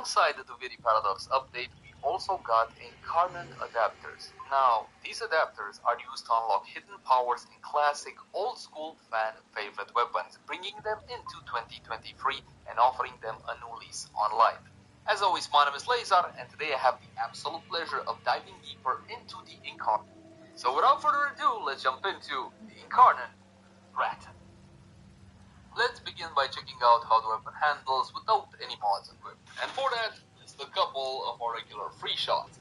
Alongside the Duviri Paradox update, we also got Incarnate adapters. Now, these adapters are used to unlock hidden powers in classic, old-school fan-favorite weapons, bringing them into 2023 and offering them a new lease on life. As always, my name is Lazar, and today I have the absolute pleasure of diving deeper into the Incarnate. So without further ado, let's jump into the Incarnate Rat. Let's begin by checking out how the weapon handles without any mods equipped. And for that, just a couple of our regular free shots.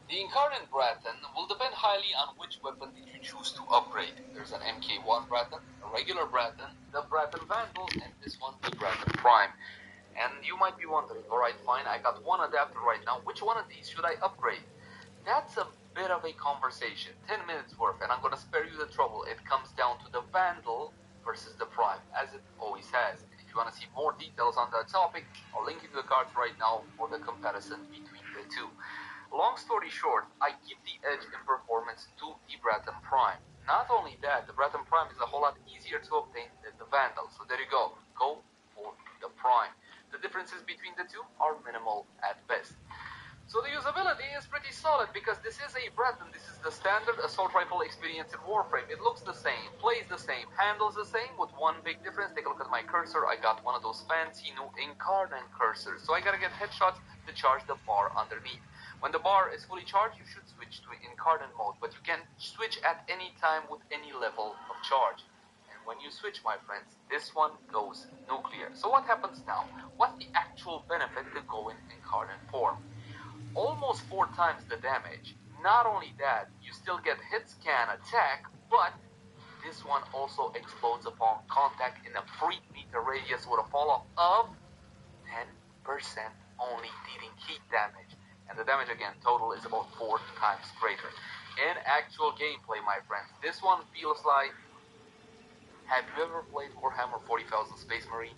The Incarnate Braton will depend highly on which weapon did you choose to upgrade. There's an MK1 Braton, a regular Braton, the Braton Vandal, and this one, the Braton Prime. And you might be wondering, alright fine, I got one adapter right now, which one of these should I upgrade? That's a bit of a conversation, 10 minutes worth, and I'm gonna spare you the trouble. It comes down to the Vandal versus the Prime, as it always has. And if you want to see more details on that topic, I'll link you to the cards right now for the comparison between the two. Long story short, I give the edge in performance to the Braton Prime. Not only that, the Braton Prime is a whole lot easier to obtain than the Vandal, so there you go. Go for the Prime. The differences between the two are minimal at best. So the usability is pretty solid because this is a Braton. This is the standard assault rifle experience in Warframe. It looks the same, plays the same, handles the same, with one big difference. Take a look at my cursor. I got one of those fancy new Incarnate cursors. So I gotta get headshots to charge the bar underneath. When the bar is fully charged, you should switch to Incarnate mode, but you can switch at any time with any level of charge. And when you switch, my friends, this one goes nuclear. So what happens now? What's the actual benefit to go in Incarnate form? Almost 4 times the damage. Not only that, you still get hit scan attack, but this one also explodes upon contact in a 3-meter radius with a fall off of 10% only, dealing heat damage. And the damage again total is about 4 times greater. In actual gameplay, my friends, this one feels like, have you ever played Warhammer 40,000 Space Marine?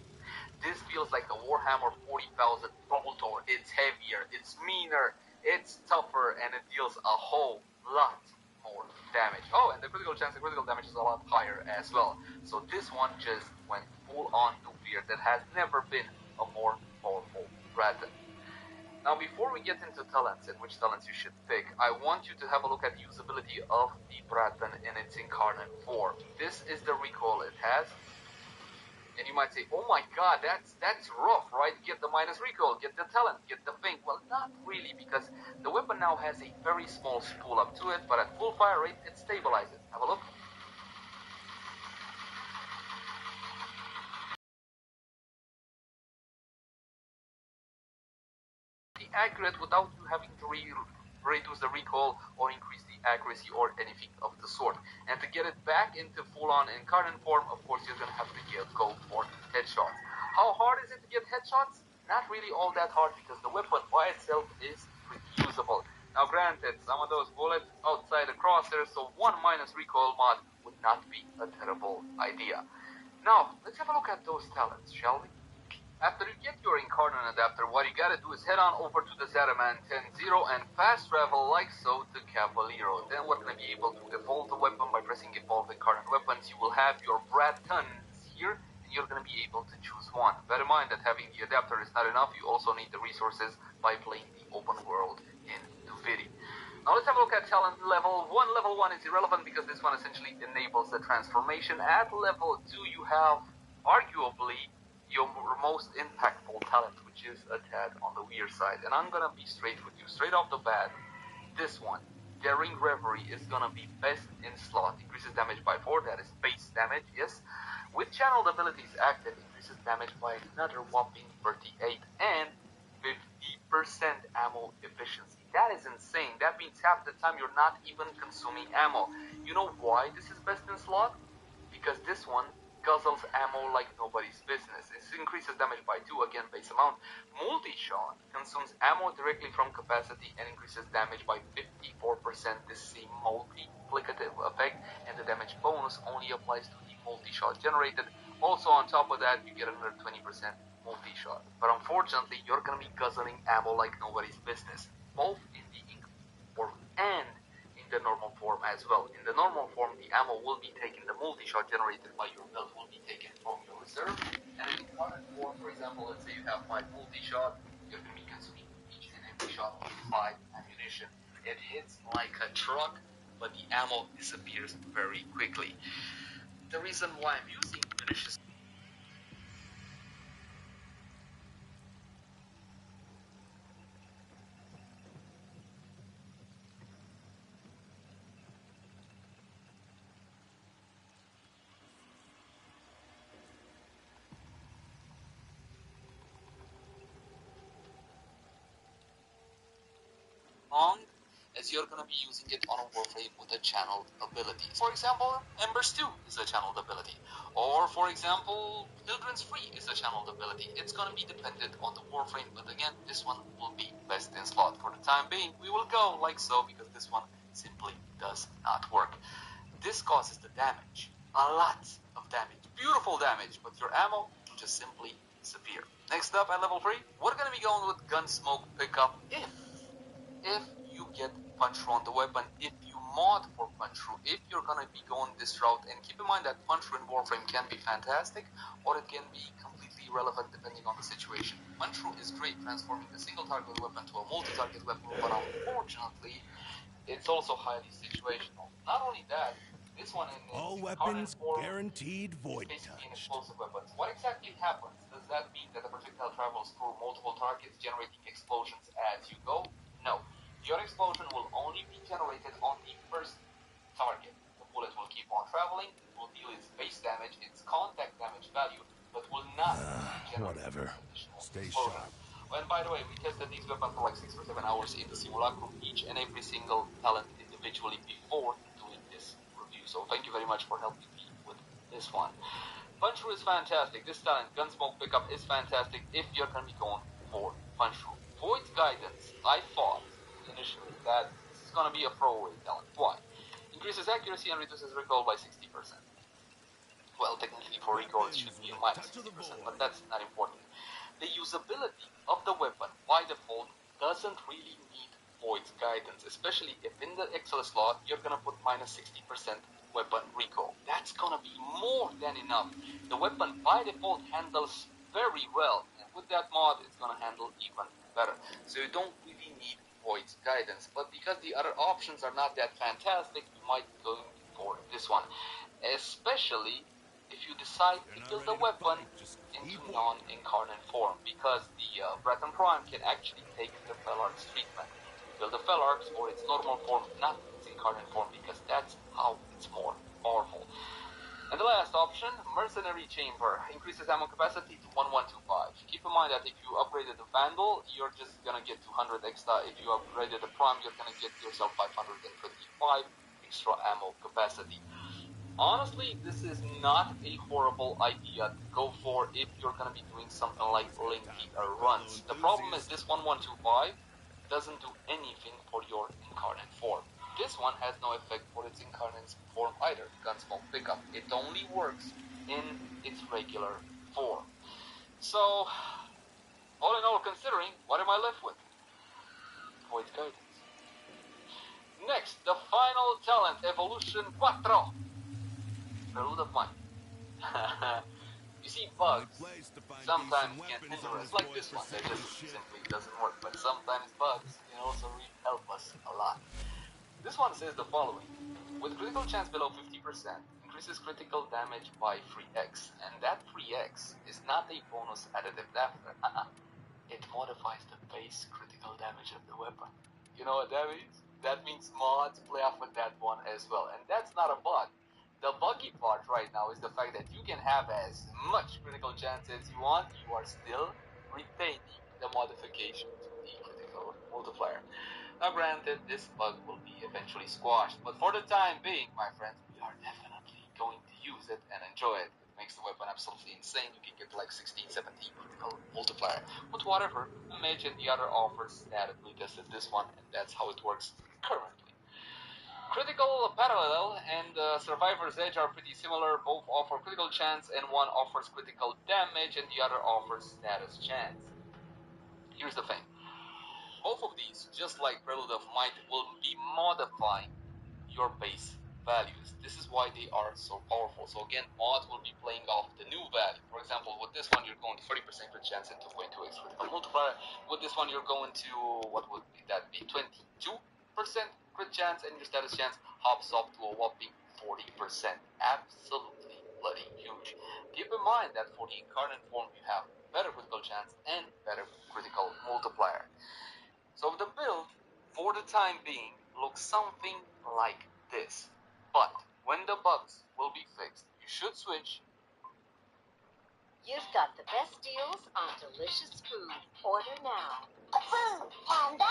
This feels like the Warhammer 40,000 Boltor. It's heavier, it's meaner, it's tougher, and it deals a whole lot more damage. Oh, and the critical chance, the critical damage is a lot higher as well. So this one just went full on nuclear. That has never been a more powerful Braton. Now, before we get into talents and which talents you should pick, I want you to have a look at the usability of the Braton in its Incarnate form. This is the recoil it has. And you might say, oh my god, that's rough, right? Get the minus recoil, get the talent, get the thing. Well, not really, because the weapon now has a very small spool up to it, but at full fire rate, it stabilizes. Have a look. Accurate without you having to reduce the recoil or increase the accuracy or anything of the sort. And to get it back into full-on Incarnate form, of course, you're going to have to go for headshots. How hard is it to get headshots? Not really all that hard, because the weapon by itself is reusable. Now granted, some of those bullets outside the crosshairs, so one minus recoil mod would not be a terrible idea. Now, let's have a look at those talents, shall we? After you get your Incarnate adapter, what you gotta do is head on over to the Zataman 10.0 and fast travel like so to Cavaliero. Then we're gonna be able to evolve the weapon by pressing Evolve Incarnate Weapons. You will have your Bratons here, and you're gonna be able to choose one. Bear in mind that having the adapter is not enough. You also need the resources by playing the open world in Duviri. Now let's have a look at talent level 1. Level 1 is irrelevant because this one essentially enables the transformation. At level 2, you have arguably your most impactful talent, which is a tad on the weird side. And I'm gonna be straight with you, straight off the bat. This one, Daring Reverie, is gonna be best in slot. Increases damage by 4, that is base damage, yes. With channeled abilities active, increases damage by another whopping 38 and 50% ammo efficiency. That is insane. That means half the time you're not even consuming ammo. You know why this is best in slot? Because this one guzzles ammo like nobody's business. It increases damage by 2, again base amount. Multi-shot consumes ammo directly from capacity and increases damage by 54%. This is a multiplicative effect, and the damage bonus only applies to the multi-shot generated. Also on top of that, you get another 20% multi-shot. But unfortunately, you're going to be guzzling ammo like nobody's business, both in the ink form and the normal form as well. In the normal form, the ammo will be taken, the multi-shot generated by your build will be taken from your reserve, and in the Incarnate form, for example, let's say you have 5 multi-shot, you're going to be consuming shot PS5 ammunition. It hits like a truck, but the ammo disappears very quickly. The reason why I'm using munitions long as you're going to be using it on a Warframe with a channeled ability. For example, Embers 2 is a channeled ability. Or, for example, Children's Free is a channeled ability. It's going to be dependent on the Warframe, but again, this one will be best in slot. For the time being, we will go like so, because this one simply does not work. This causes the damage. A lot of damage. Beautiful damage, but your ammo will just simply disappear. Next up at level 3, we're going to be going with Gunsmoke Pickup if you get punch through on the weapon, if you mod for punch through, if you're gonna be going this route. And keep in mind that punch through in Warframe can be fantastic, or it can be completely irrelevant depending on the situation. Punch through is great, transforming a single target weapon to a multi-target weapon, but unfortunately, it's also highly situational. Not only that, this one in all weapons guaranteed void basically an touched. explosive weapon. What exactly happens? Does that mean that the projectile travels through multiple targets, generating explosions as you go? No. Your explosion will only be generated on the first target. The bullet will keep on traveling, it will deal its base damage, its contact damage value, but will not generate Whatever. additional Stay explosion. sharp. And by the way, we tested these weapons for like 6 or 7 hours in the simulacrum, each and every single talent individually before doing this review. So thank you very much for helping me with this one. Punch through is fantastic. This talent, Gunsmoke Pickup, is fantastic if you're going to be going for punch through. Void Guidance, I thought initially that this is going to be a throwaway talent. Why? Increases accuracy and reduces recoil by 60%. Well, technically for recoil it should be a minus 60%, but that's not important. The usability of the weapon by default doesn't really need Void Guidance, especially if in the Excel slot you're going to put minus 60% weapon recoil. That's going to be more than enough. The weapon by default handles very well, and with that mod it's going to handle even better. So you don't really need Void Guidance, but because the other options are not that fantastic, you might go for this one, especially if you decide to build a weapon into non-incarnate form, because the Breton Prime can actually take the Fellark's treatment. Build the Fellark's or its normal form, not its incarnate form, because that's how it's more powerful. And the last option, Mercenary Chamber, increases ammo capacity to 1125. Keep in mind that if you upgraded the Vandal, you're just gonna get 200 extra. If you upgraded the Prime, you're gonna get yourself 525 extra ammo capacity. Honestly, this is not a horrible idea to go for if you're going to be doing something like lengthy runs. The problem is this 1125 doesn't do anything for your incarnate form. This one has no effect for its incarnate form either, Gunsmoke Pickup. It only works in its regular form. So, all in all, considering, what am I left with? Void Guidance. Next, the final talent, Evolution 4. Prelude of Mind. You see, bugs sometimes can hinder us, like this one that just simply doesn't work, but sometimes bugs can also really help us a lot. This one says the following: with critical chance below 50%, increases critical damage by 3x, and that 3x is not a bonus additive after. It modifies the base critical damage of the weapon. You know what that means? That means mods play off with that one as well, and that's not a bug. The buggy part right now is the fact that you can have as much critical chance as you want, you are still retaining the modification to the critical multiplier. Now granted, this bug will be eventually squashed, but for the time being, my friends, we are definitely going to use it and enjoy it. It makes the weapon absolutely insane. You can get like 16, 17 critical multiplier. But whatever, Mage and the other offers that we tested this one, and that's how it works currently. Critical Parallel and Survivor's Edge are pretty similar. Both offer critical chance, and one offers critical damage, and the other offers status chance. Here's the thing. Both of these, just like Prelude of Might, will be modifying your base values. This is why they are so powerful. So again, mods will be playing off the new value. For example, with this one, you're going to 30% crit chance and 2.2x critical multiplier. With this one, you're going to, what would that be, 22% crit chance, and your status chance hops up to a whopping 40%. Absolutely bloody huge. Keep in mind that for the incarnate form, you have better critical chance and better critical multiplier. So the build, for the time being, looks something like this. But when the bugs will be fixed, you should switch. You've got the best deals on delicious food. Order now. Food Panda?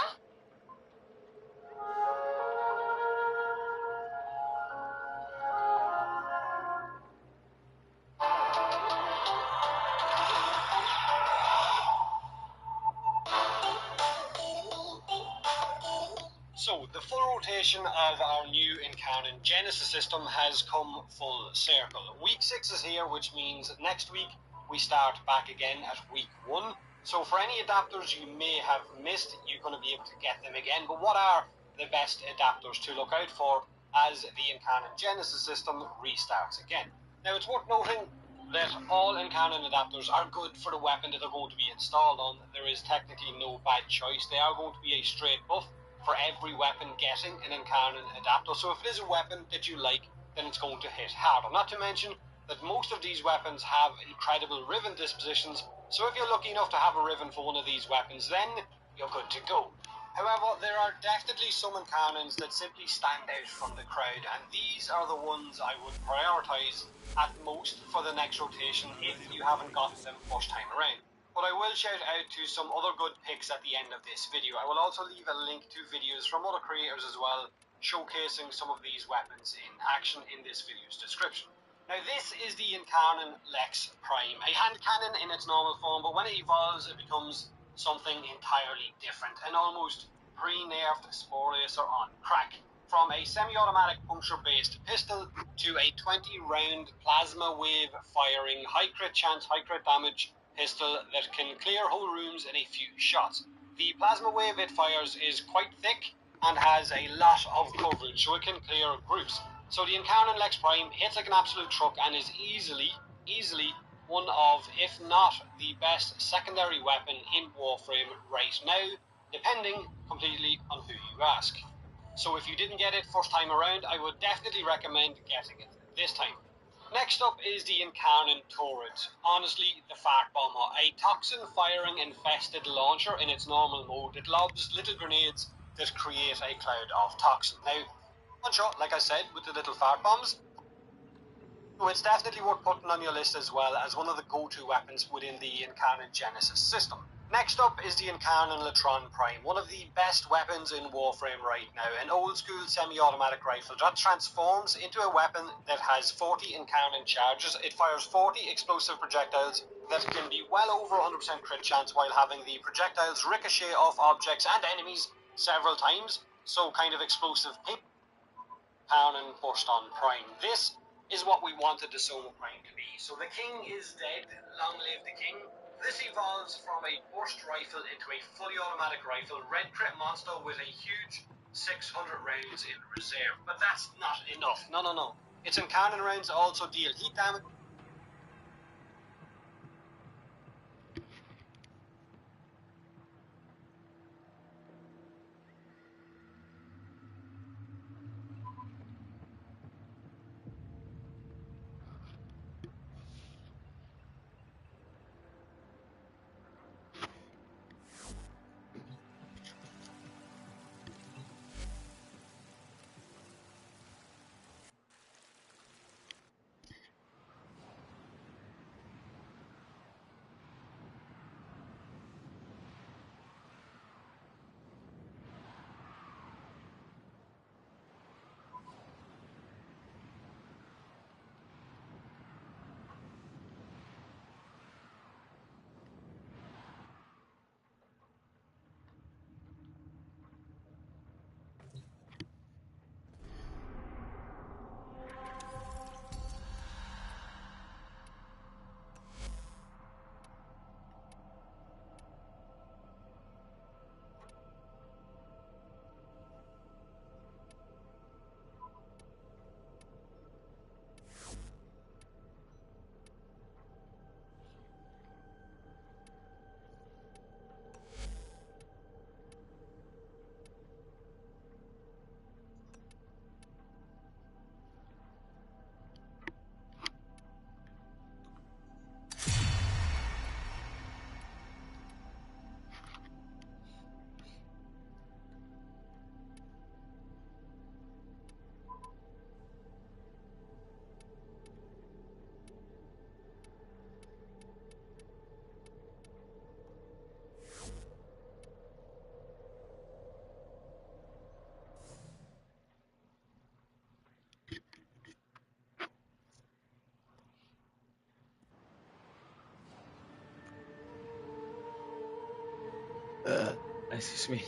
So, the full rotation of our new Incarnate Genesis system has come full circle. Week 6 is here, which means next week we start back again at week 1. So for any adapters you may have missed, you're going to be able to get them again. But what are the best adapters to look out for as the Incarnate Genesis system restarts again? Now, it's worth noting that all Incarnate adapters are good for the weapon that they're going to be installed on. There is technically no bad choice. They are going to be a straight buff for every weapon getting an Incarnate adapter. So if it is a weapon that you like, then it's going to hit harder. Not to mention that most of these weapons have incredible Riven dispositions, so if you're lucky enough to have a Riven for one of these weapons, then you're good to go. However, there are definitely some Incarnates that simply stand out from the crowd, and these are the ones I would prioritise at most for the next rotation if you haven't gotten them first time around. But I will shout out to some other good picks at the end of this video. I will also leave a link to videos from other creators as well, showcasing some of these weapons in action in this video's description. Now, this is the Incarnate Lex Prime, a hand cannon in its normal form, but when it evolves it becomes something entirely different, an almost pre-nerfed Spore Racer on crack. From a semi-automatic puncture-based pistol to a 20-round plasma wave firing, high crit chance, high crit damage pistol that can clear whole rooms in a few shots. The plasma wave it fires is quite thick and has a lot of coverage, so it can clear groups. So the Incarnate Lex Prime hits like an absolute truck and is easily one of, if not the best secondary weapon in Warframe right now, depending completely on who you ask. So if you didn't get it first time around, I would definitely recommend getting it this time. Next up is the Incarnate Turret, honestly the fart bomber, a toxin firing infested launcher in its normal mode. It lobs little grenades that create a cloud of toxin. Now, one shot, like I said, with the little fart bombs, so it's definitely worth putting on your list as well as one of the go-to weapons within the Incarnate Genesis system. Next up is the Incarnate Latron Prime, one of the best weapons in Warframe right now, an old-school semi-automatic rifle that transforms into a weapon that has 40 Incarnate charges. It fires 40 explosive projectiles that can be well over 100% crit chance while having the projectiles ricochet off objects and enemies several times, so kind of explosive hit. Incarnate Burst on Prime. This is what we wanted the Soma Prime to be. So the king is dead, long live the king. This evolves from a burst rifle into a fully automatic rifle, red crit monster with a huge 600 rounds in reserve. But that's not enough. No. Its Incarnate rounds also deal heat damage. Excuse me.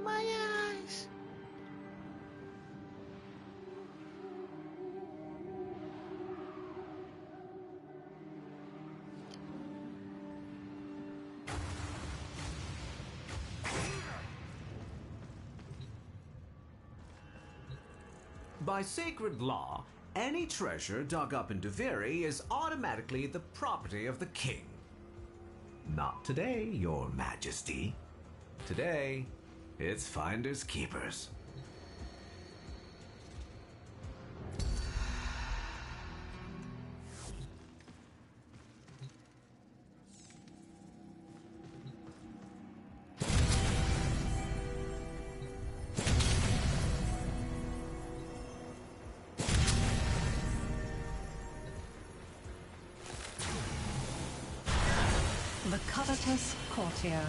My eyes. By sacred law, any treasure dug up in Deviri is automatically the property of the king. Not today, your majesty. Today, it's finders keepers. The covetous courtier.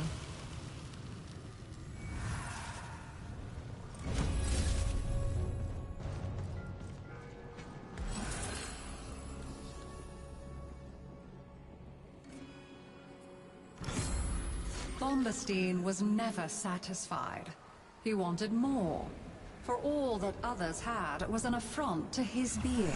Bombastine was never satisfied. He wanted more, for all that others had was an affront to his being.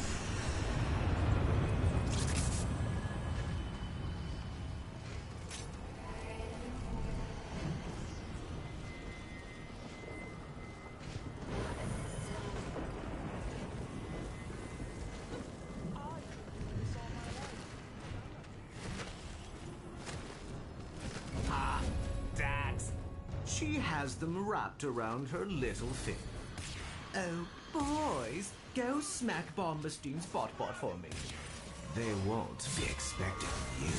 She has them wrapped around her little finger. Oh, boys, go smack Bombastine's bot for me. They won't be expecting you.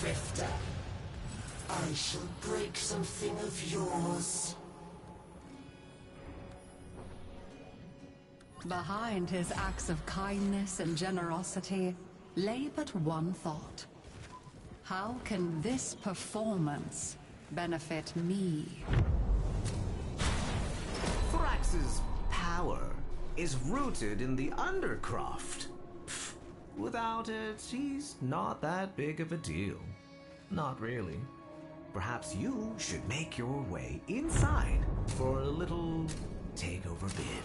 Drifter, I shall break something of yours. Behind his acts of kindness and generosity lay but one thought. How can this performance benefit me? Thrax's power is rooted in the Undercroft. Without it, he's not that big of a deal. Not really. Perhaps you should make your way inside for a little takeover bid.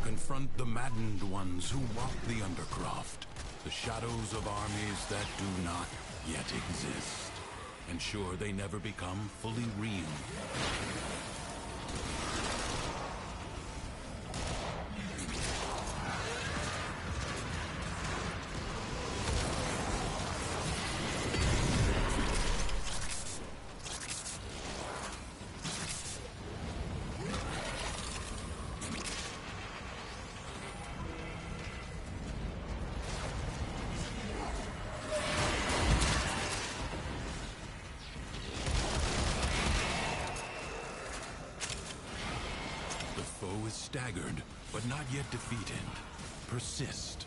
Confront the maddened ones who walk the Undercroft, the shadows of armies that do not yet exist. Ensure they never become fully real. Staggered, but not yet defeated. Persist.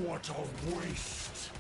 What a waste!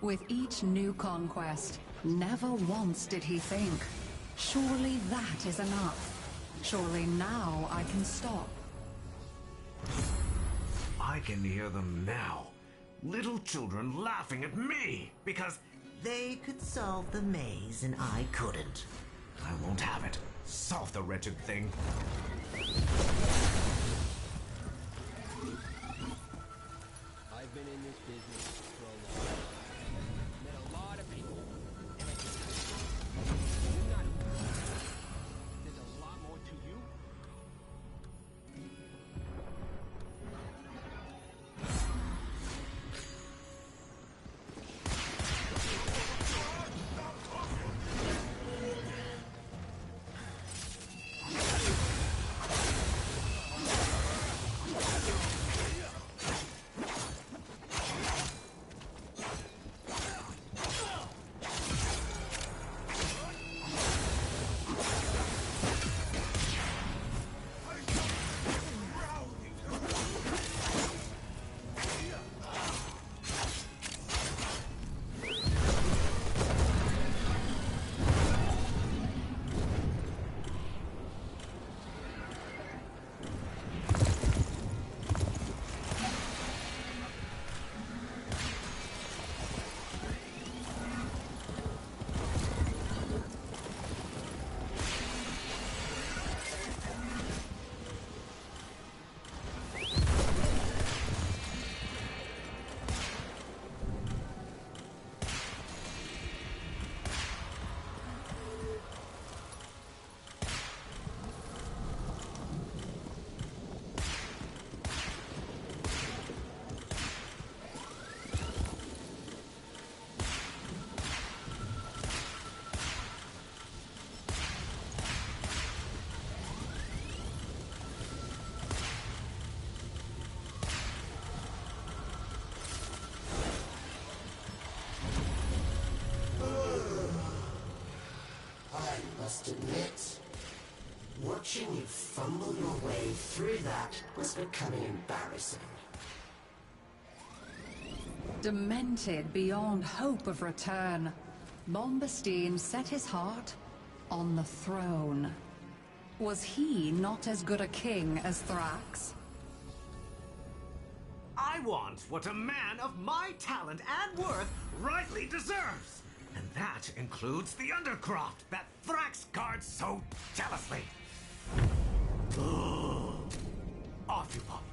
With each new conquest, never once did he think, surely that is enough. Surely now I can stop. I can hear them now. Little children laughing at me because They could solve the maze and I couldn't. I won't have it. Solve the wretched thing. I've been in this business for a long time. Met a lot of people. And I just you're not there's a lot more to you. I must admit, watching you fumble your way through that was becoming embarrassing. Demented beyond hope of return, Bombastine set his heart on the throne. Was he not as good a king as Thrax? I want what a man of my talent and worth rightly deserves. And that includes the Undercroft that Thrax guards so jealously. Off you pop.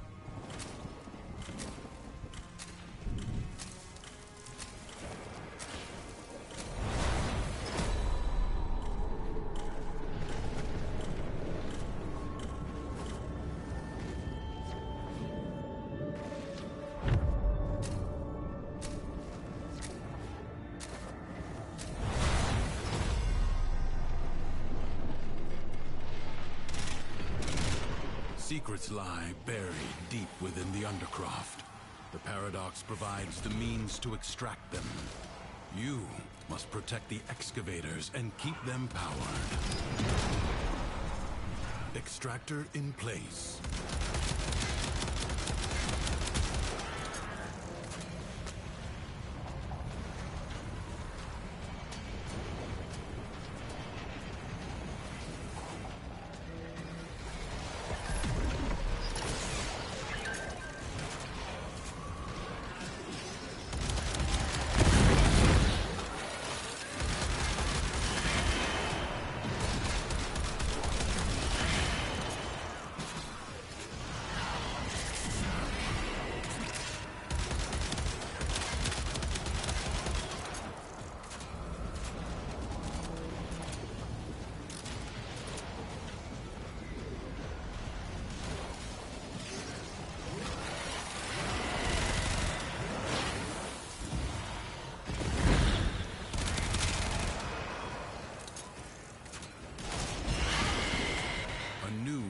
Secrets lie buried deep within the Undercroft. The Paradox provides the means to extract them. You must protect the excavators and keep them powered. Extractor in place.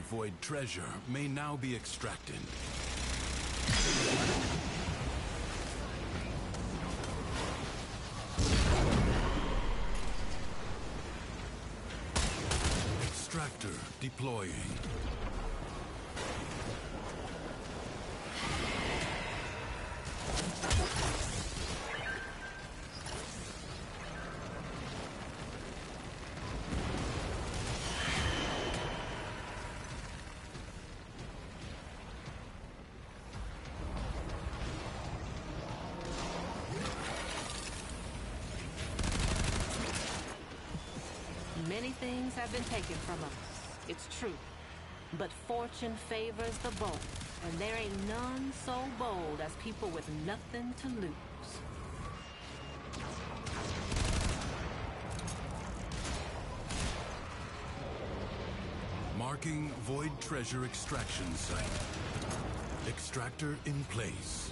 Void treasure may now be extracted. Extractor deploying. things have been taken from us. It's true. But fortune favors the bold, and there ain't none so bold as people with nothing to lose. Marking Void Treasure Extraction Site. Extractor in place.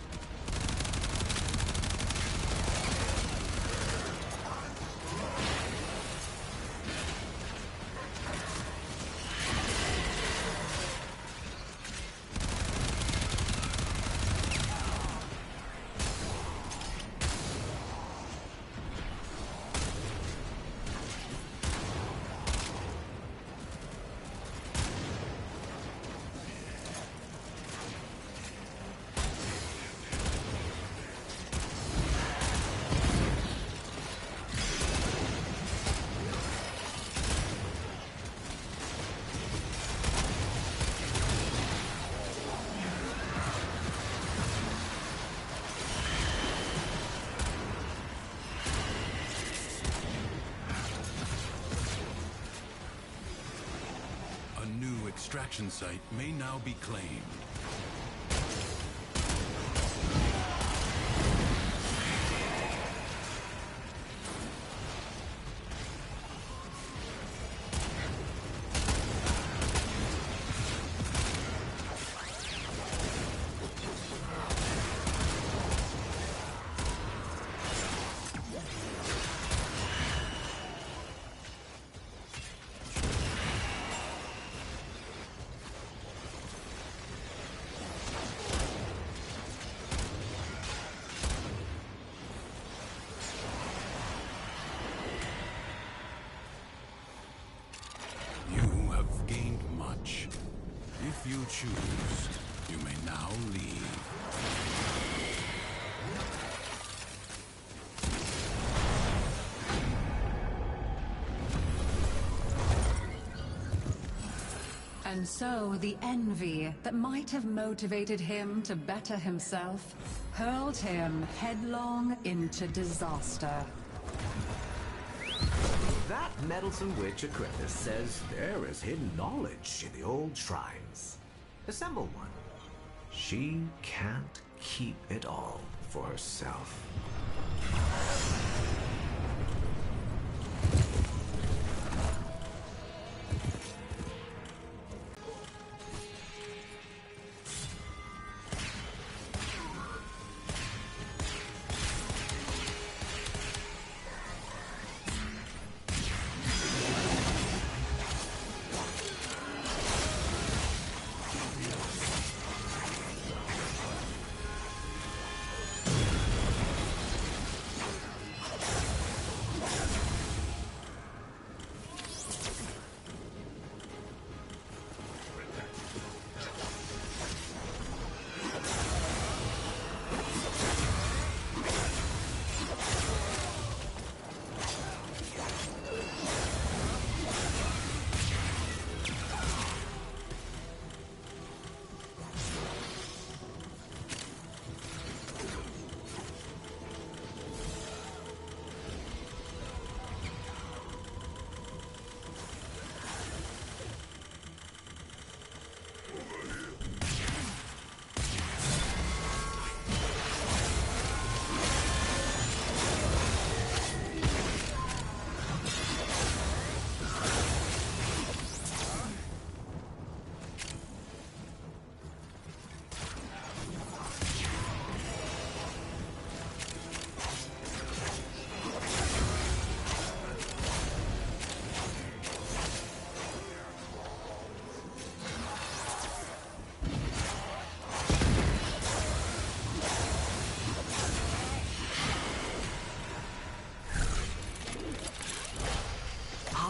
Extraction site may now be claimed. If you choose, you may now leave. And so the envy that might have motivated him to better himself hurled him headlong into disaster. That meddlesome witch Acrithis says there is hidden knowledge in the old shrines. Assemble one. She can't keep it all for herself.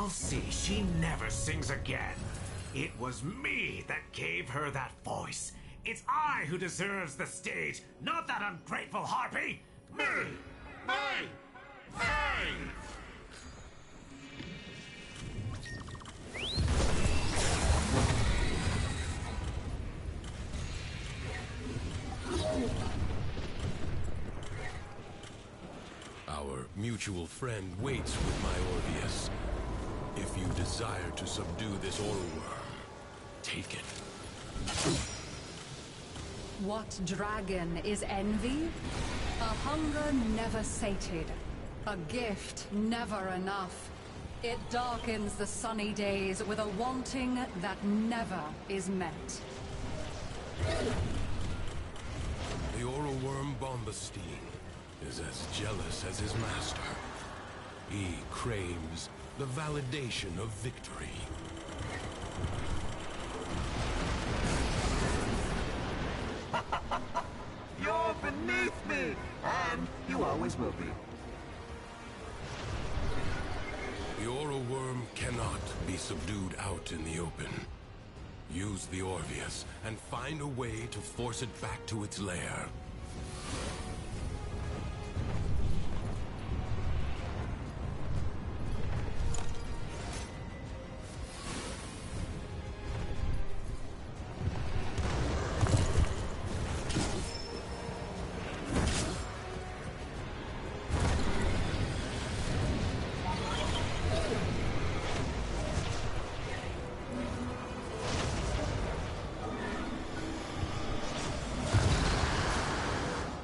See, she never sings again. It was me that gave her that voice. It's I who deserves the stage, not that ungrateful harpy. Me! Me! Me! Our mutual friend waits with my Orvius. If you desire to subdue this oil worm, take it. What dragon is envy? A hunger never sated. A gift never enough. It darkens the sunny days with a wanting that never is met. The oral worm Bombastine is as jealous as his master. He craves the validation of victory. You're beneath me, and you always will be. The oral worm cannot be subdued out in the open. Use the Orvius and find a way to force it back to its lair.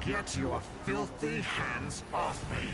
Get your filthy hands off me!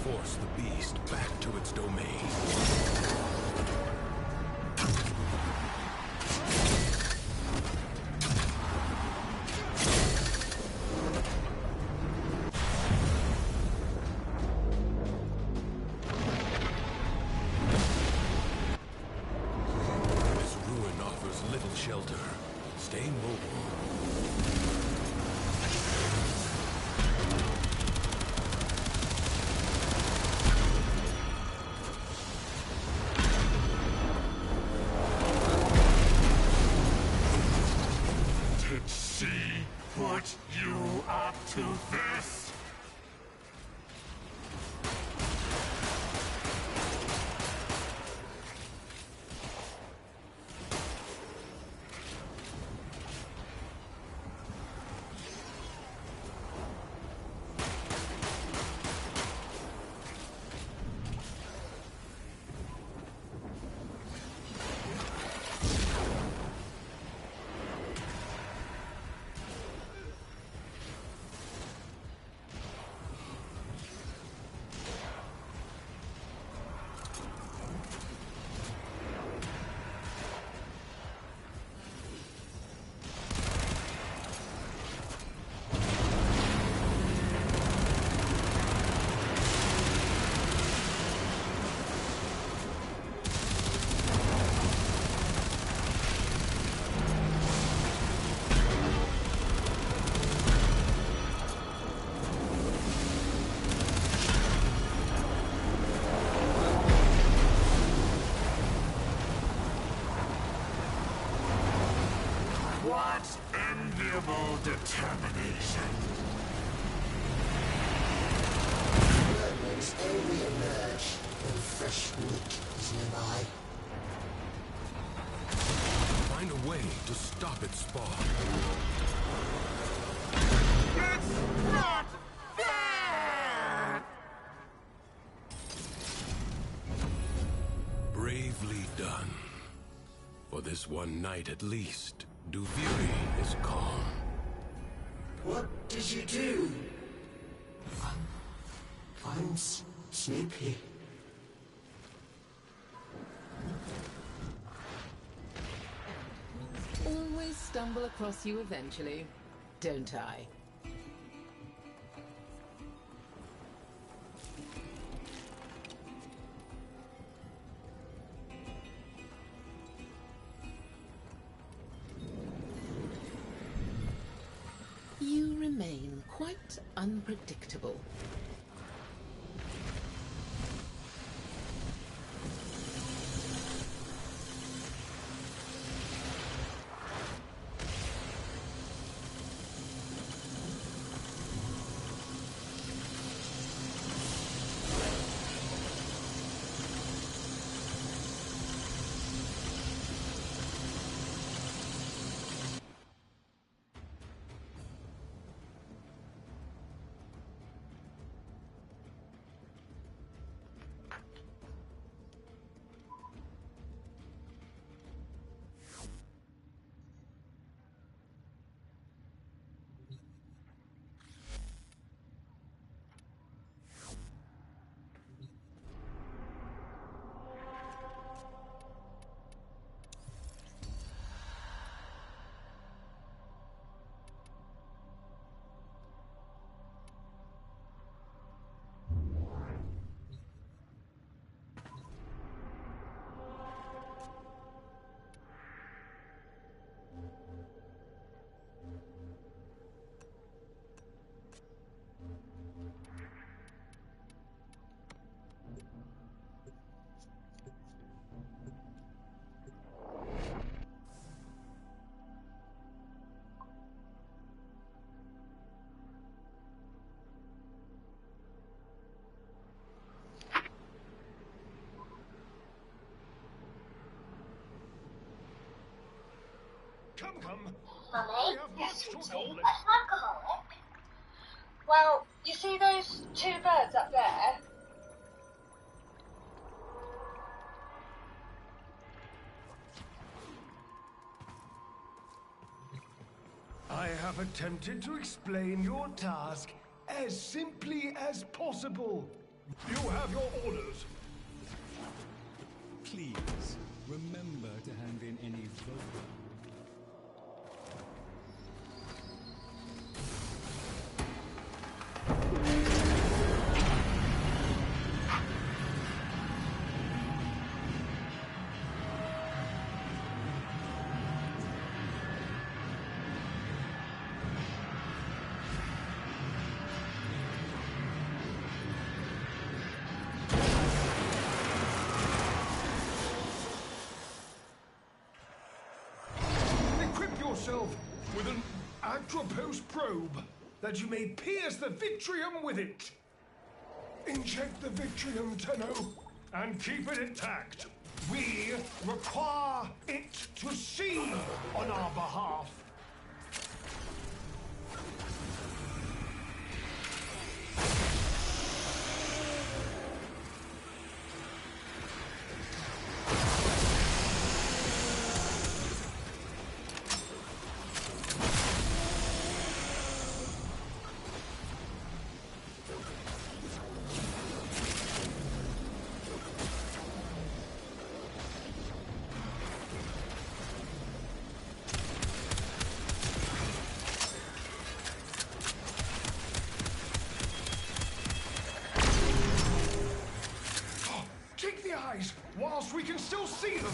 Force the beast back to its domain. This ruin offers little shelter. Stay mobile. Did she put you up to this? What enviable determination! Mermaids only emerge when fresh meat is nearby. Find a way to stop its spawn. It's not fair! Bravely done. For this one night at least, Duviri is calm. What did you do? I'm sleepy. Always stumble across you eventually, don't I? unpredictable. Come. Mummy, yes, sweetie, an alcoholic? Well, you see those two birds up there? I have attempted to explain your task as simply as possible. You have your orders. Please, remember to hand in any vote. With an atropos probe, that you may pierce the vitrium with it. Inject the vitrium, Tenno, and keep it intact. We require it to see on our behalf. Whilst we can still see them.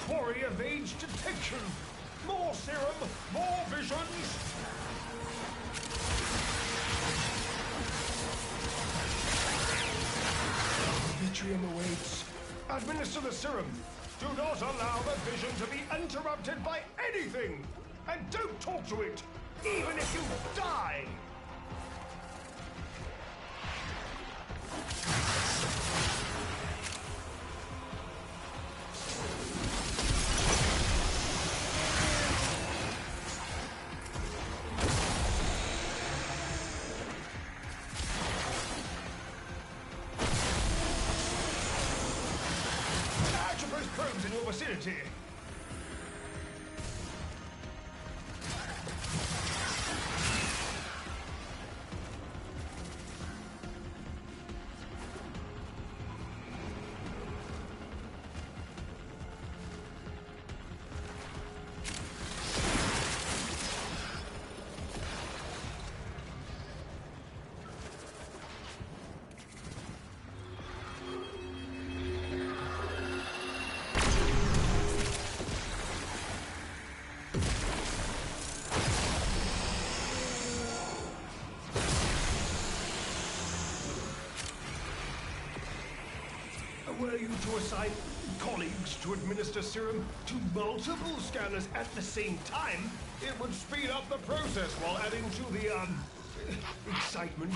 quarry evades detection. More serum, more visions. Vitrium awaits. Administer the serum. Do not allow the vision to be interrupted by anything. And don't talk to it, even if you die. Probes in your vicinity. Were you to assign colleagues to administer serum to multiple scanners at the same time, it would speed up the process while adding to the, excitement.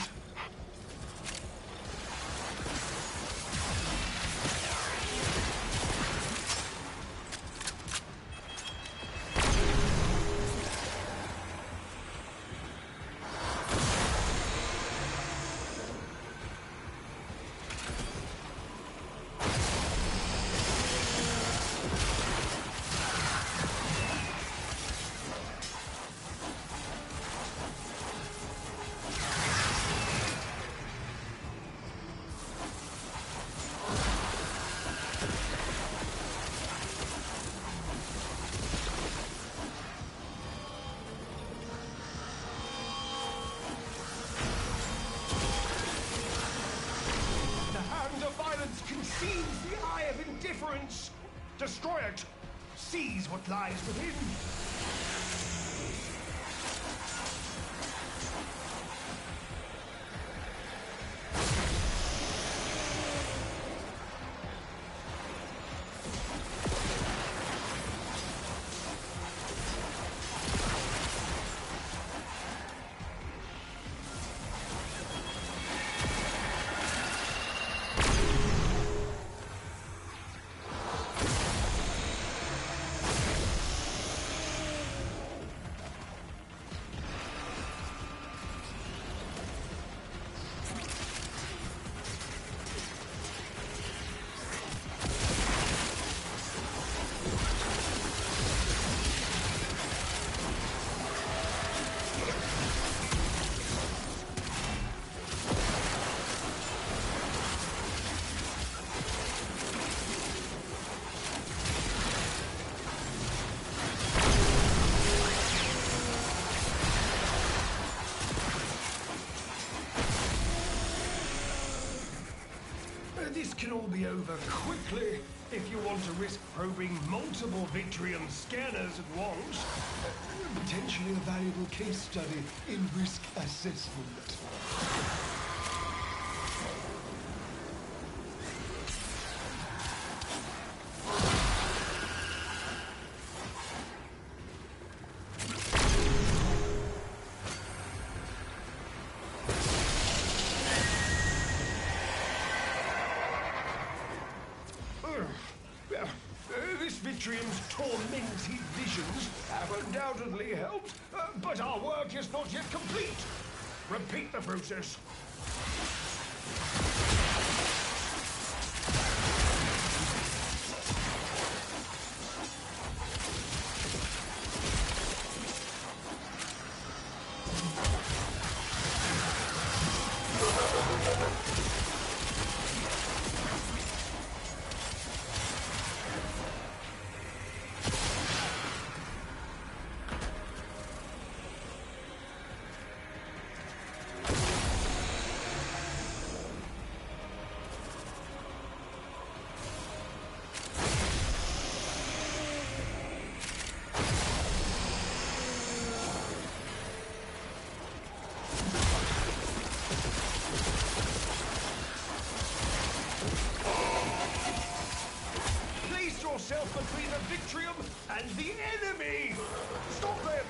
Conceives the eye of indifference. Destroy it. Seize what lies within. This can all be over quickly if you want to risk probing multiple Vitrium scanners at once. Potentially a valuable case study in risk assessment. This Vitrium's tormented visions have undoubtedly helped, but our work is not yet complete. Repeat the process. between the Vitrium and the enemy! Stop them!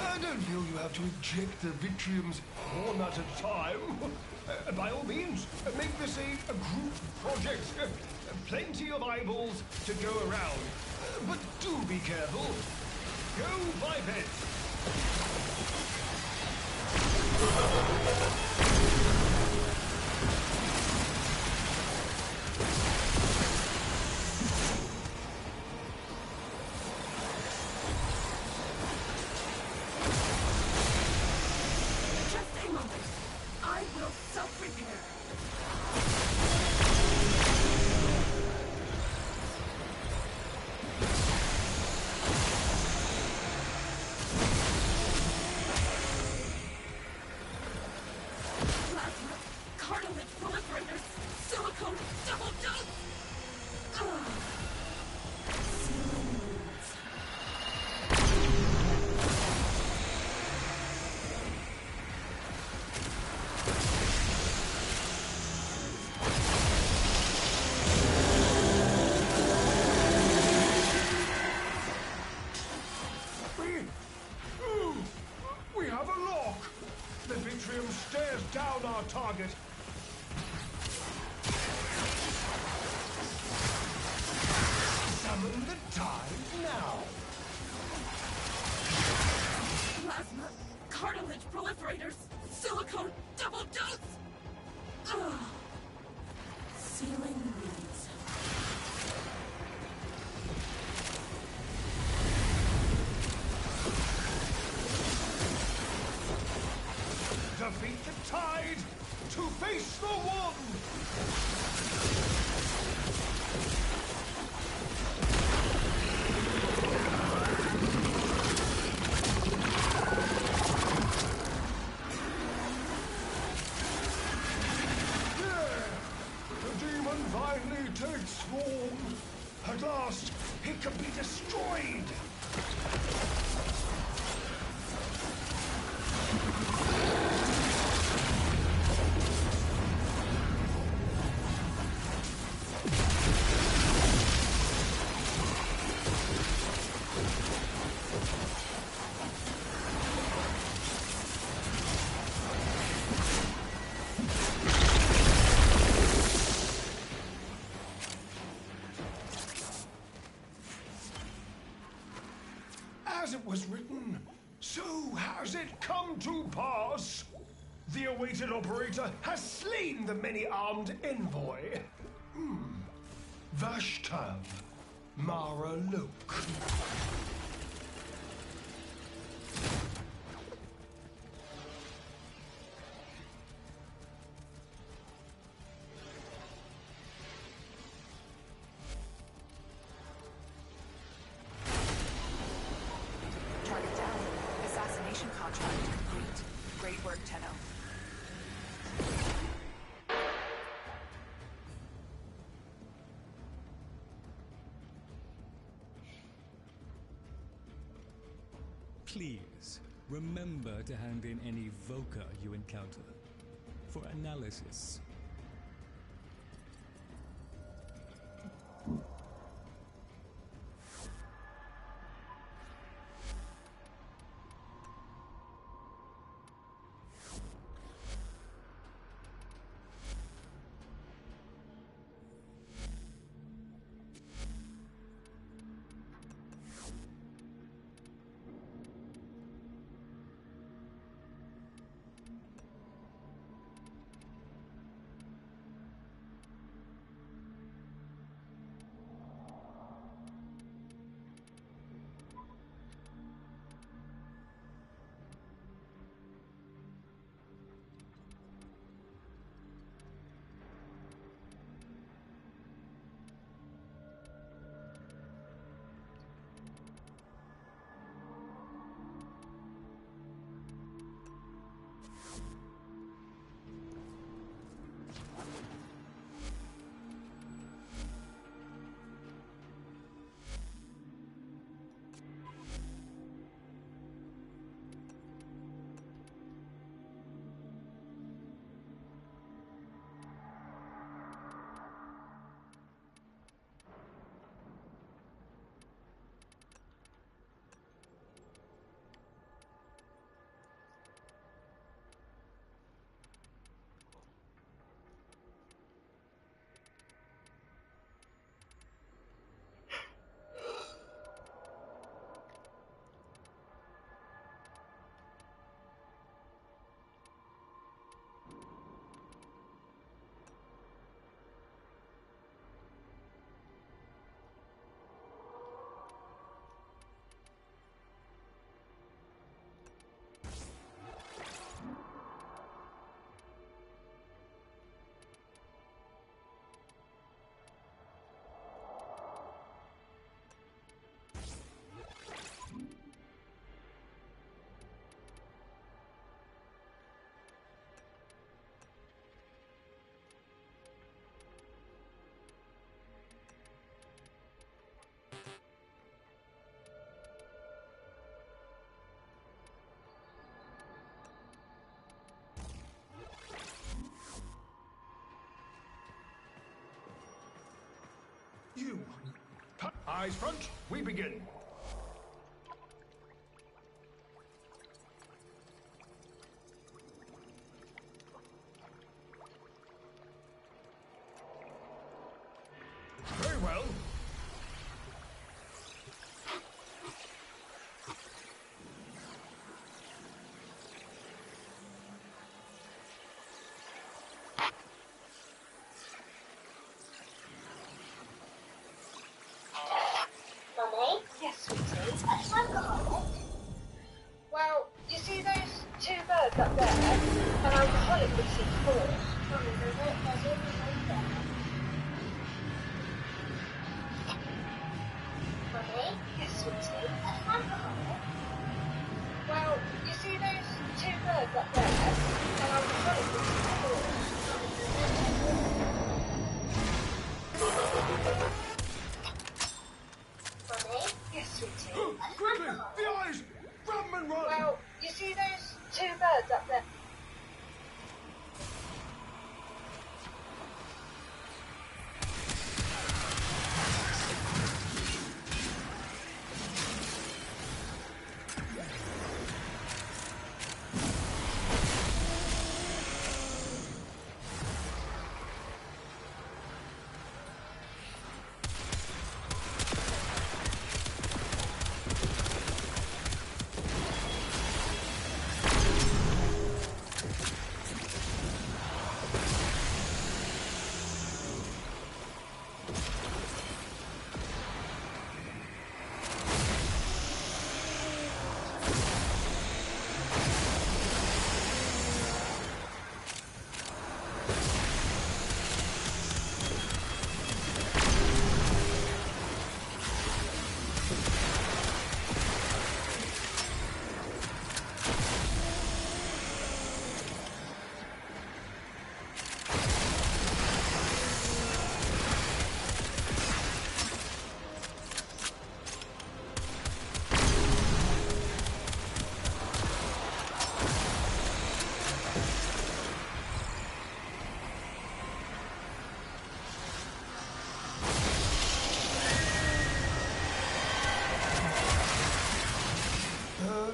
I don't feel you have to eject the Vitriums one at a time. By all means, make this a group project. Plenty of eyeballs to go around. But do be careful. Go bipeds! Just a moment. I will self-repair. Plasma, cartilage proliferators, silicone double dose. We have a lock! The Vitrium stares down our target. Summon the tide now! Plasma, cartilage proliferators, silicone double dose. Sealing wounds. Defeat the tide to face the one! There! The demon finally takes form. At last, it can be destroyed! As it was written, so has it come to pass. The awaited operator has slain the many-armed envoy. Vashtav Mara Loke. Target down. Assassination contract complete. Great work, Tenno. Please, remember to hand in any Voca you encounter for analysis. You. Eyes front, we begin. Very well. Mummy? Yes, sweetie. Alcoholic? Well, you see those two birds up there? An alcoholic would see four. Mummy, there's only one there. Mummy? Yes, sweetie. Alcoholic? Well, you see those two birds up there? An alcoholic would see four. Mummy? Yes, sweetie. Quickly, the eyes! Grab them and run! Well, you see those two birds up there?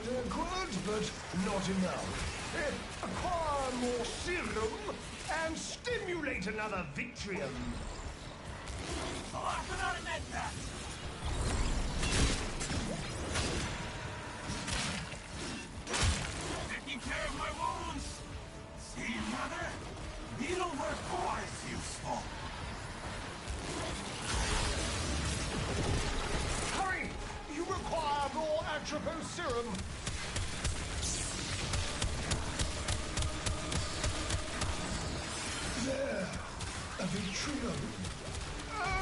They're good, but not enough. Acquire more serum and stimulate another Vitrium. Oh, I cannot admit that! Taking care of my wounds! See, mother? Needlework was useful. Hurry! You require more Atropos serum. There. A Vitrium.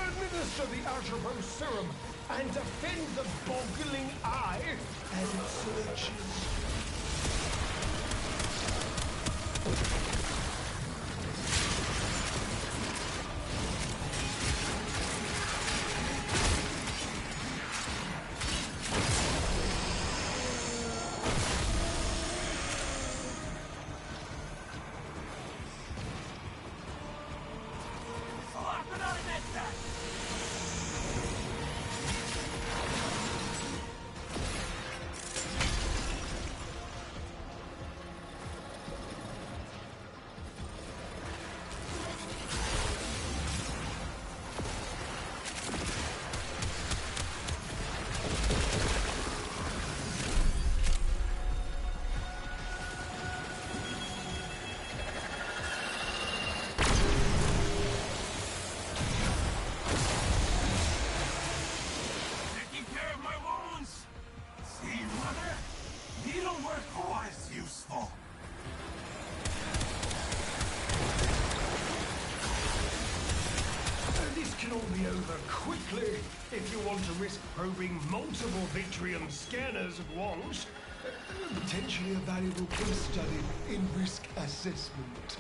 Administer the Atropos serum and defend the boggling eye as it searches. Oh, I cannot admit that! Taking care of my wounds! See, mother? Needlework was useful. This can all be over quickly if you want to risk probing multiple Vitrium scanners at once. Potentially a valuable case study in risk assessment.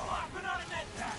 Oh, I cannot admit that!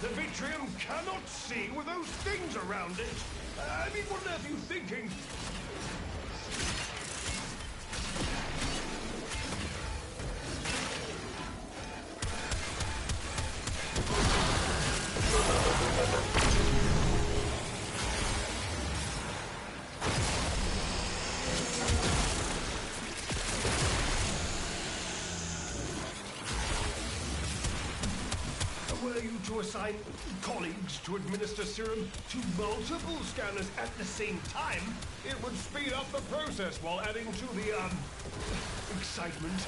The Vitrium cannot see with those things around it. I mean, what on earth are you thinking? Were you to assign colleagues to administer serum to multiple scanners at the same time, it would speed up the process while adding to the, excitement.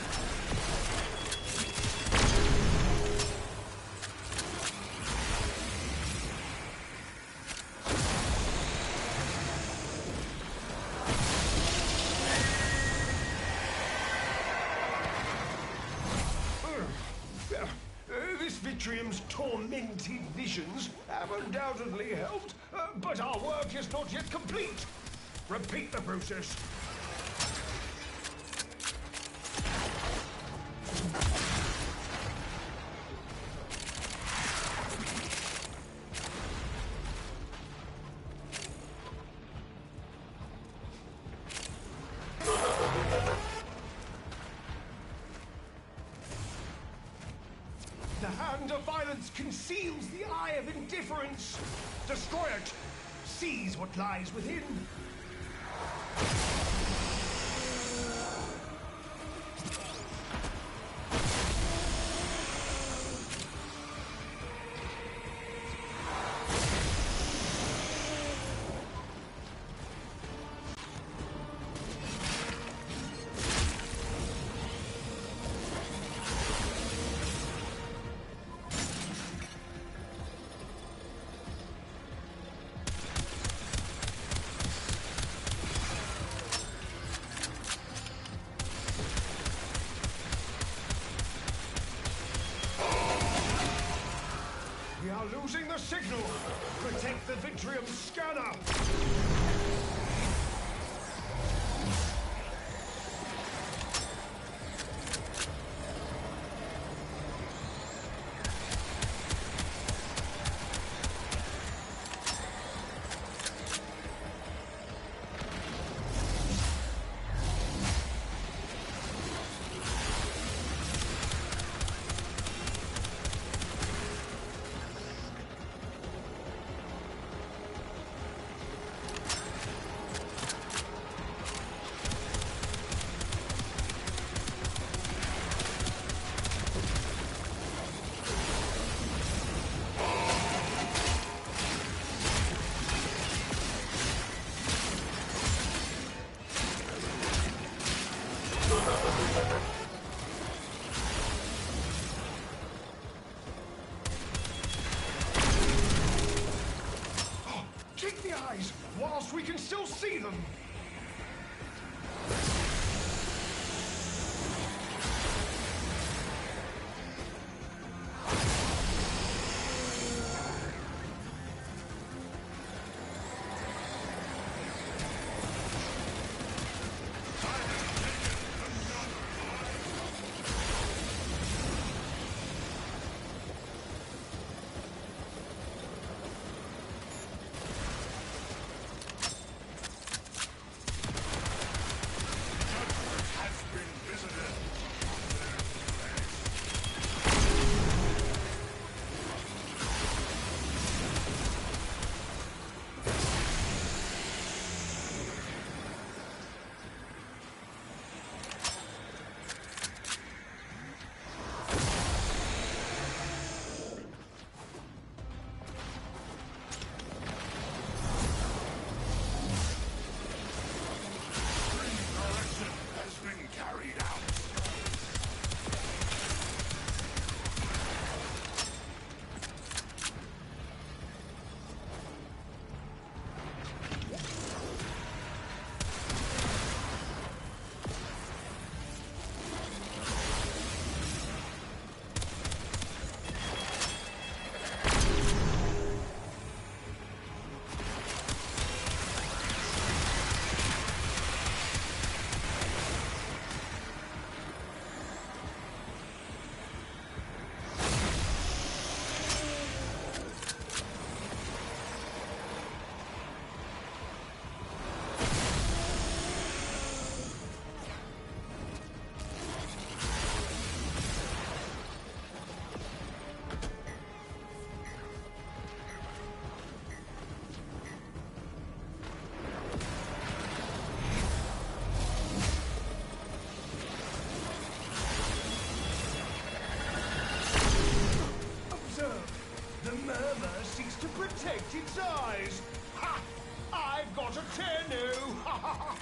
This Vitrium's tormented visions have undoubtedly helped, but our work is not yet complete. Repeat the process. The hand of violence conceals the eye of indifference. Destroy it. Seize what lies within. We are losing the signal. Protect the Vitrium scanner. Take the eyes whilst we can still see them. protect its eyes. Ha! I've got a Tenno! Ha ha ha!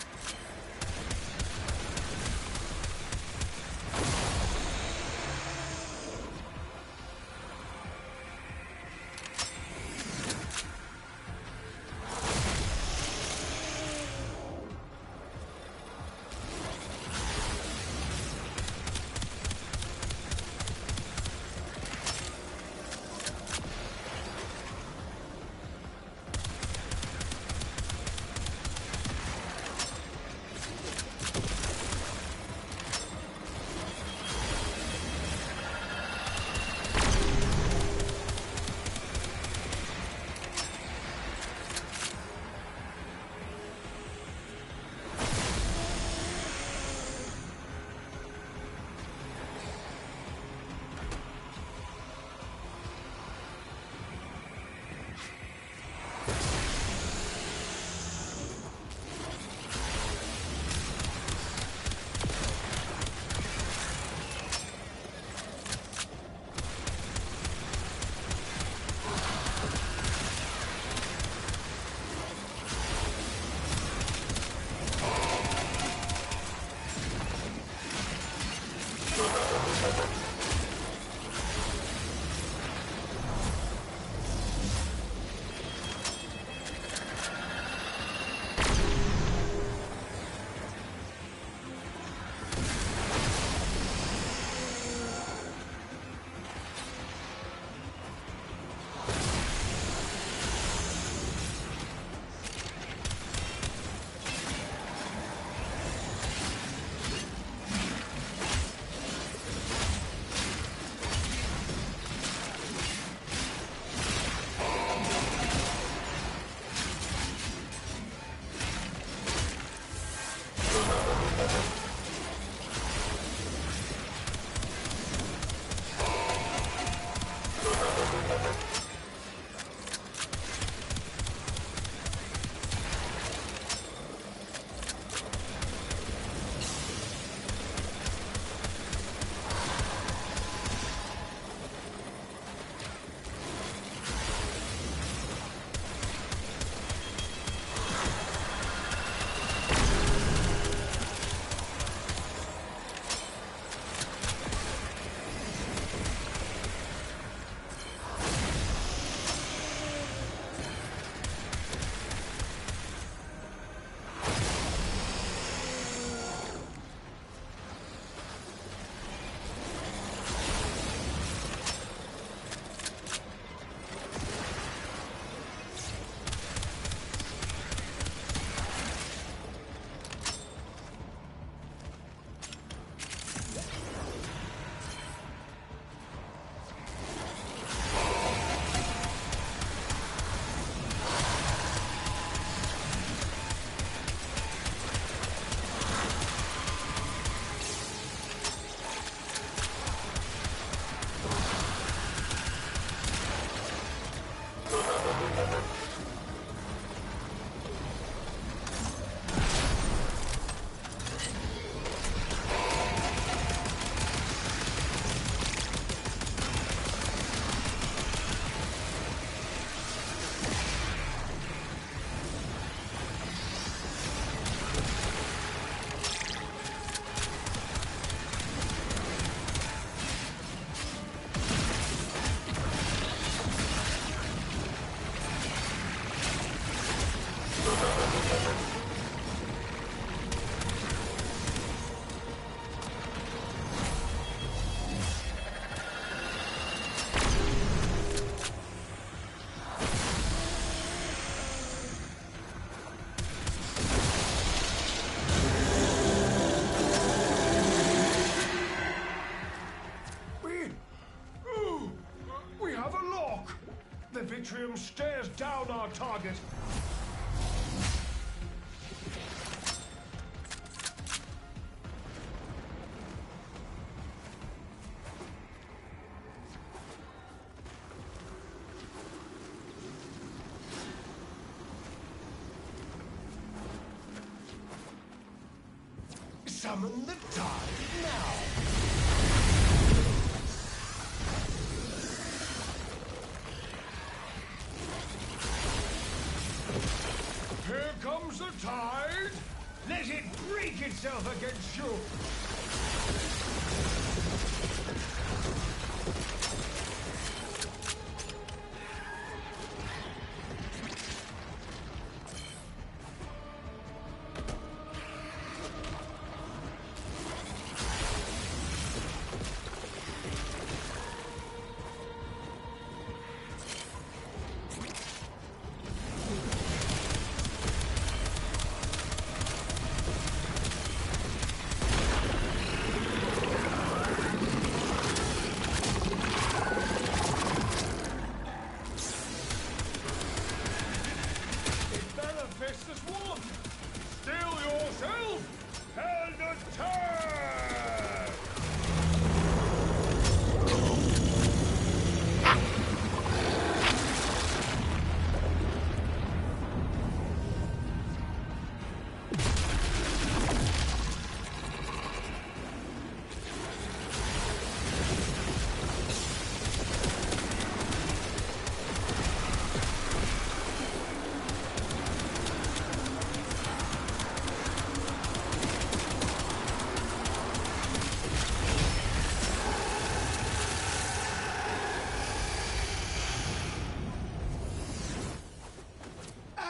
Vitrium stares down our target. Summon the tide now. tide? Let it break itself against you!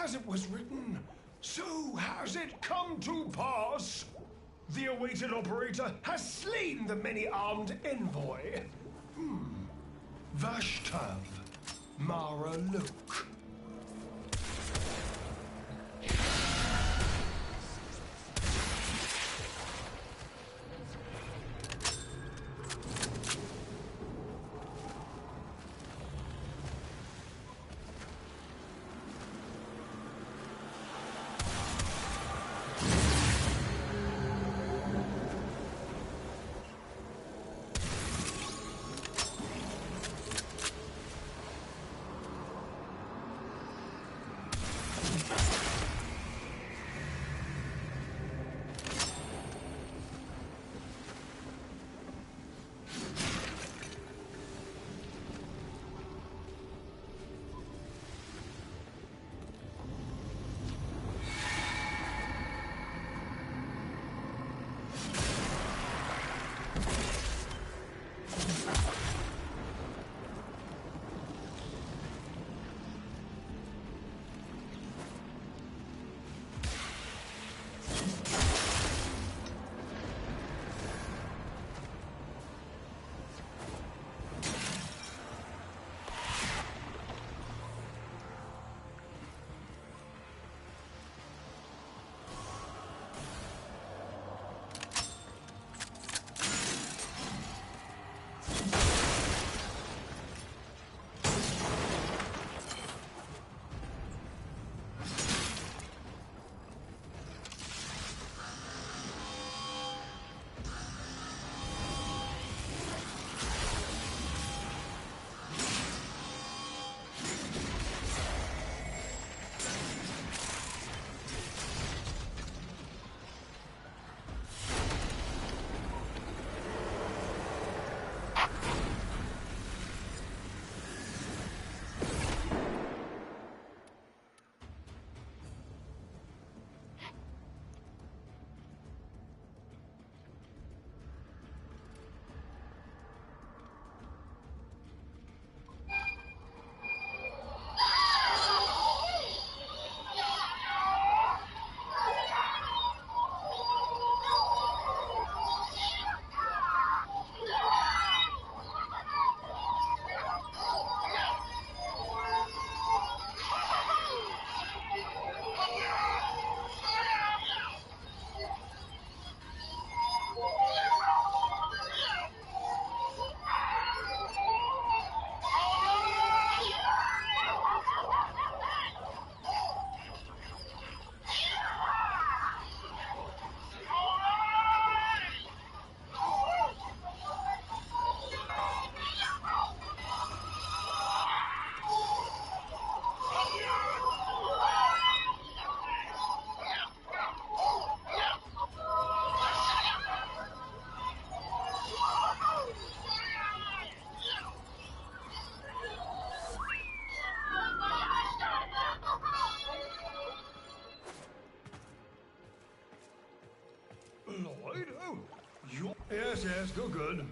As it was written, so has it come to pass. The awaited operator has slain the many-armed envoy. Vashtav, Mara Luke. yes, good.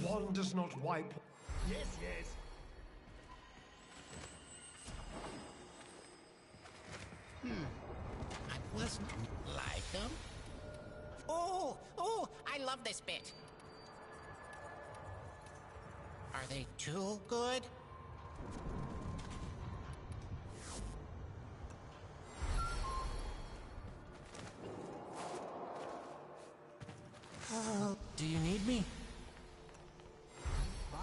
One does not wipe. Yes. That wasn't like them. Oh, I love this bit. Are they too good? Do you need me? Bye.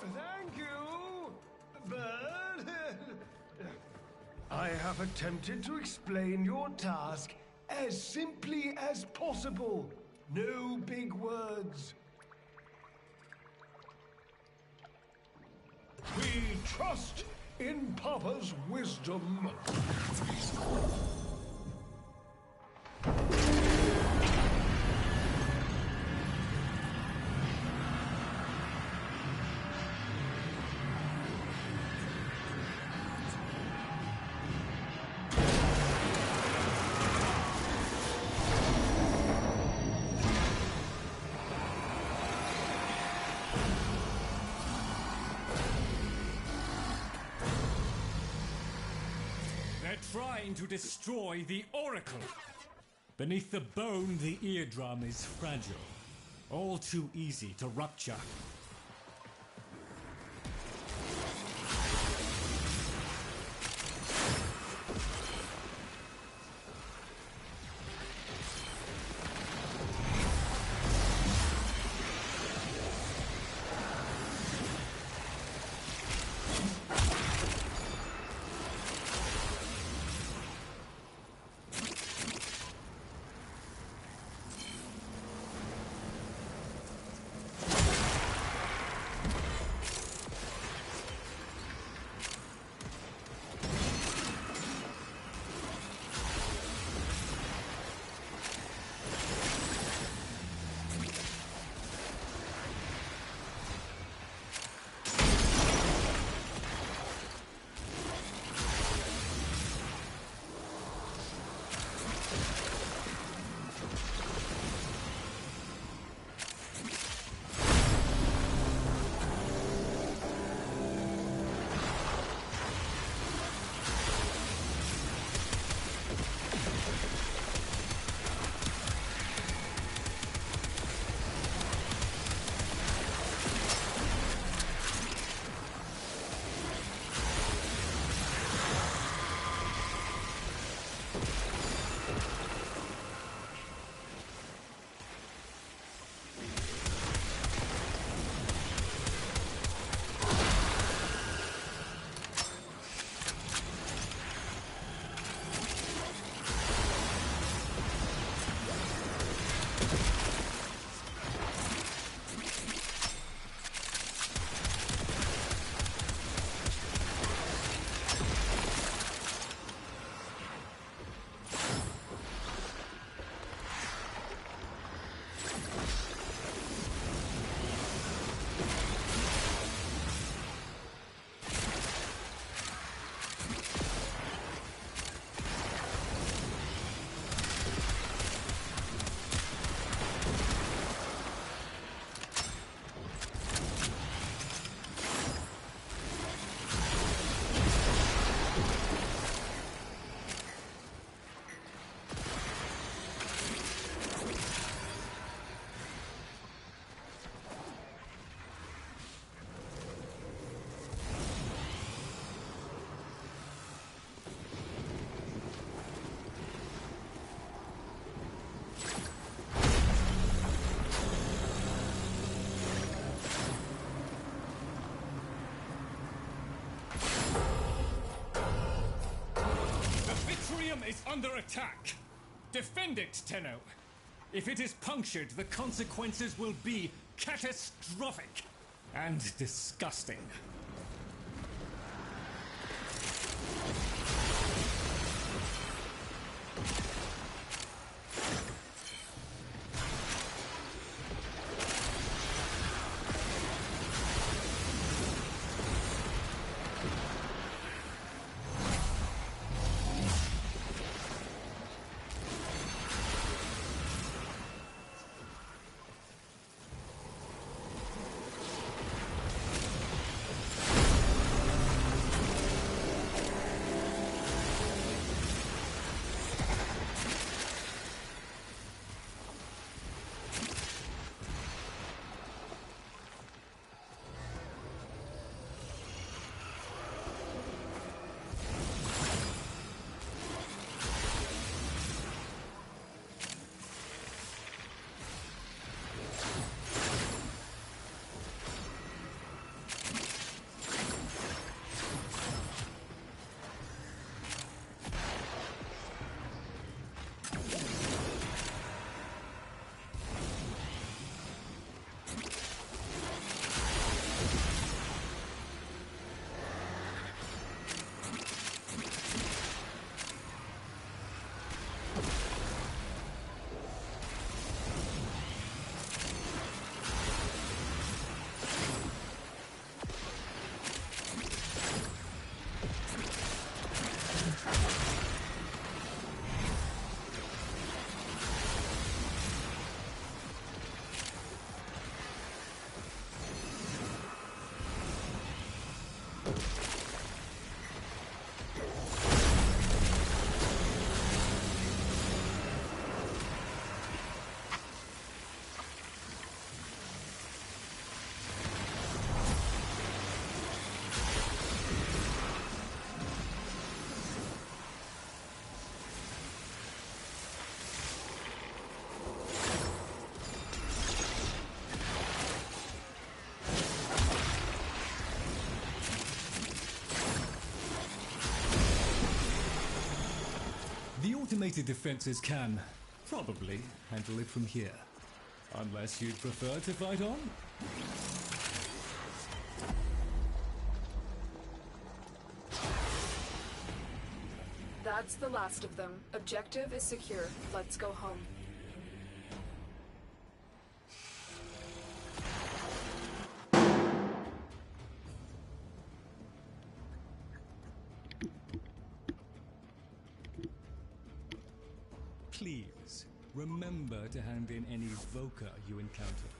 Thank you, but I have attempted to explain your task as simply as possible. No big words. We trust in Papa's wisdom. They're trying to destroy the Oracle. Beneath the bone, the eardrum is fragile. All too easy to rupture. is under attack. Defend it, Tenno. If it is punctured, the consequences will be catastrophic and disgusting. The automated defenses can probably handle it from here. Unless you'd prefer to fight on? That's the last of them. Objective is secure. Let's go home. Please, remember to hand in any Voca you encounter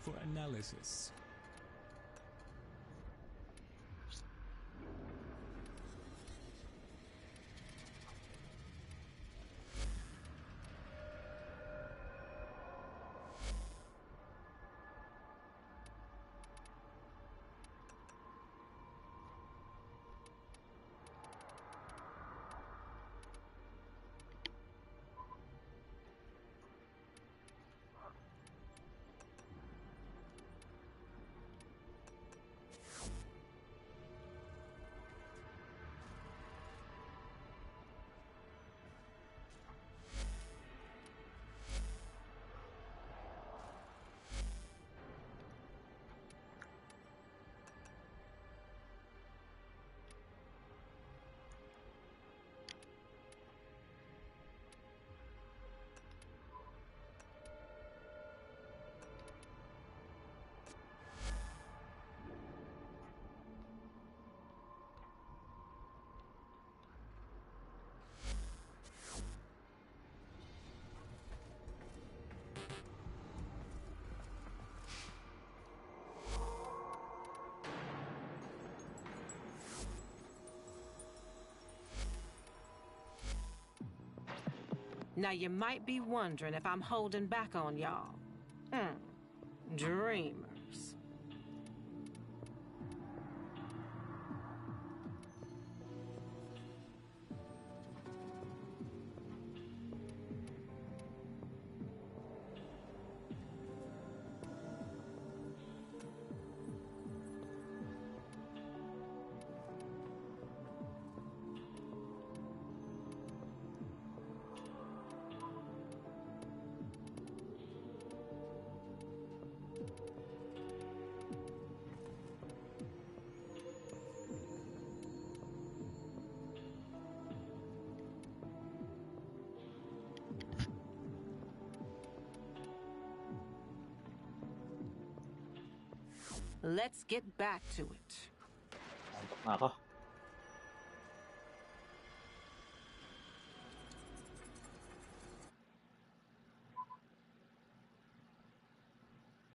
for analysis. Now you might be wondering if I'm holding back on y'all. Dreamers. Let's get back to it. Mantap, nah kok.